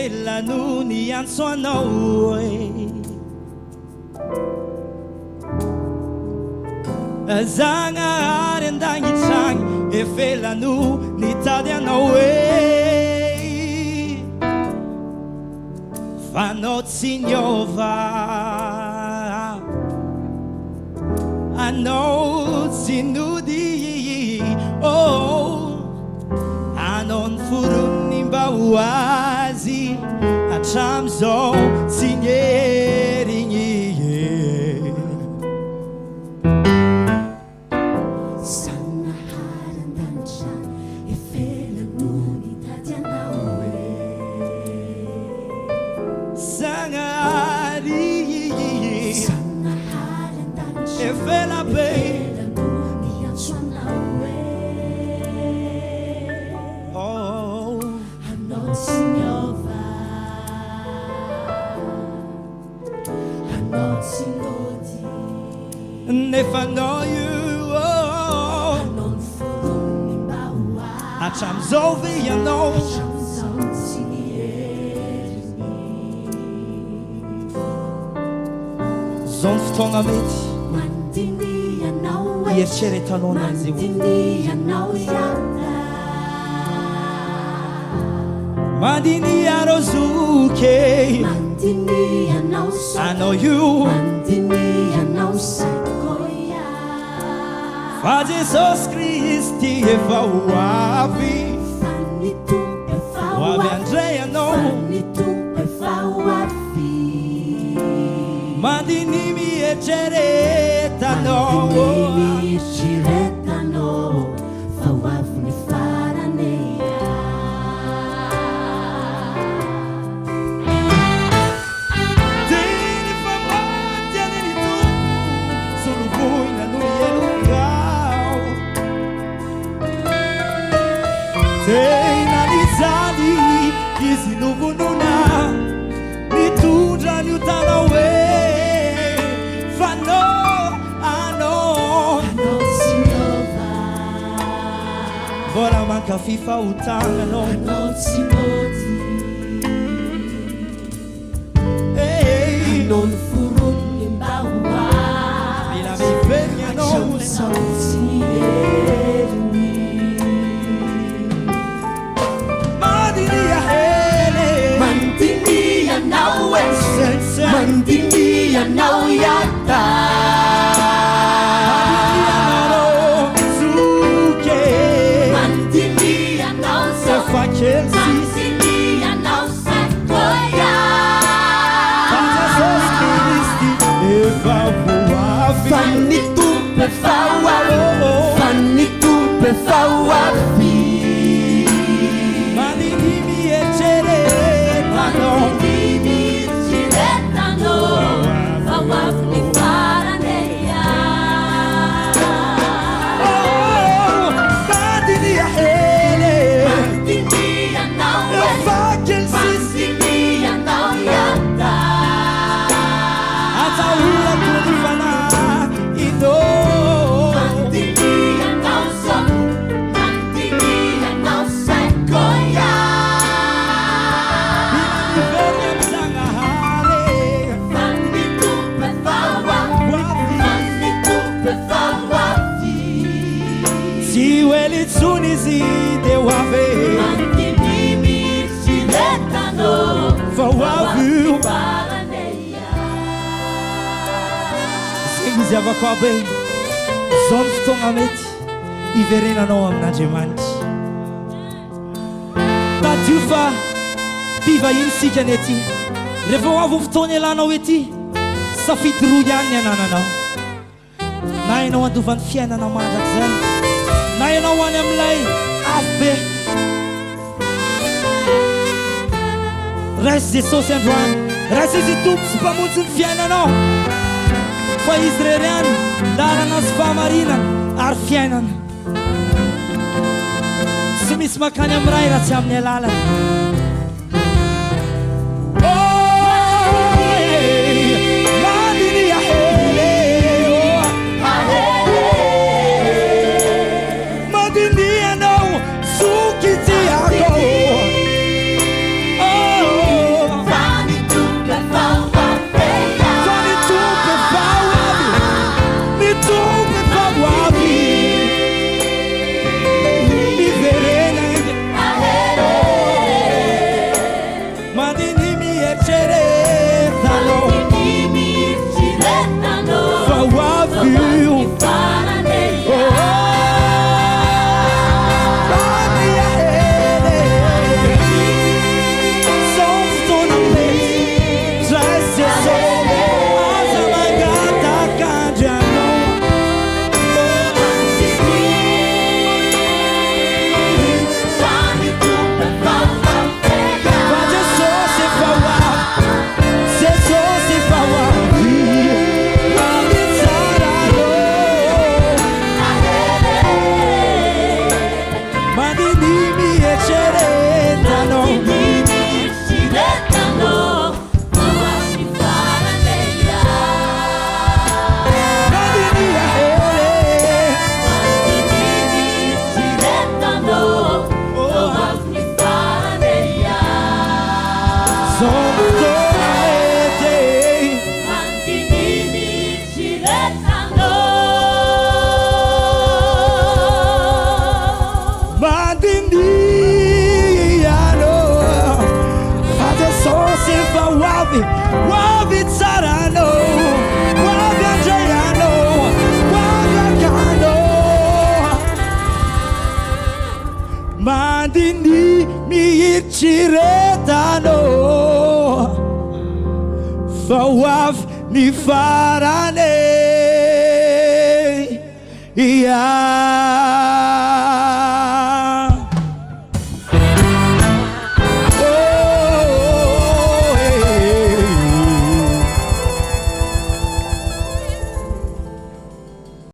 Efelano ni antso anao Zagnahary an-dagnitsagny Efelano nitady anao fa anao tsy niova anao tsy nody anao niforony mba ho azy hatramizao tsy nierigny Zagnahary an-dagnitsagny Efelano nitady anao Zagnahary an-dagnitsagny Efela be Efelano niantso anao anao tsy niova anao tsy nody nefa anao io anao niforony mba ho azy hatramizao ve ianao hatramizao tsy nierigny zao ny fotoagna mety mandiny anao ieritreretanao anazy io mandiny anao iata mandiny arozoke mandiny anao anao io mandiny anao saikoia fa Jesosy Kristy efa ho avy fa ny tompo efa ho avy andray anao fa ny tompo efa ho avy mandiny mieritreretanao mieritreretanao fa ho avy ny farany teny fa maty aniny tompo solovoina no ielongao tena nijaly izy novonona mitondra ny otanao fa anao tsy niova mbola mankafy fahotagnanao anao tsy nody anao niforony mba ho azy mila miverigny anao hatramizao tsy nierigny mandiny ahele mandiny anao sense mandiny anao iata mandiny anao mandiny anao saikoia fa ny tompo efa ho avy fa ny tompo efa ho avy mandiny mieritreretanao mandiny mieritreretanao fa ho avy ny farany mandiny ahele mandiny anao mandiny anao iata ataolako ny fanahinao mandiny anao mandiny anao saikoia miverigny amy Zagnahary fa ny tompo efa ho avy fa ny tompo efa ho avy tsy hoely intsony izy de ho avy mandiny mieritreretanao fa ho avy io farany zegny izy avako aby zao ny fotoagna mety iverenanao amin'Andriamanitra tadio fa mpivahiny sika ny ety rehefa ho avy fotoana ilanao ety safidy roa ihany ny anananao na ianao andovan'ny fiainana mandraka zay na ianao any amin'ilay afo be raisy Jesosy androany raisy izy tompo sy mpamonjy ny fiainanao fa izy reriany lalana sy fahamarinana ary fiainana sy misy makany amin'ny ray raha tsy amin'ny alalana mandiny ahele mandiny anao soky tiako Chiretano Fawaf ni farane. Yeah.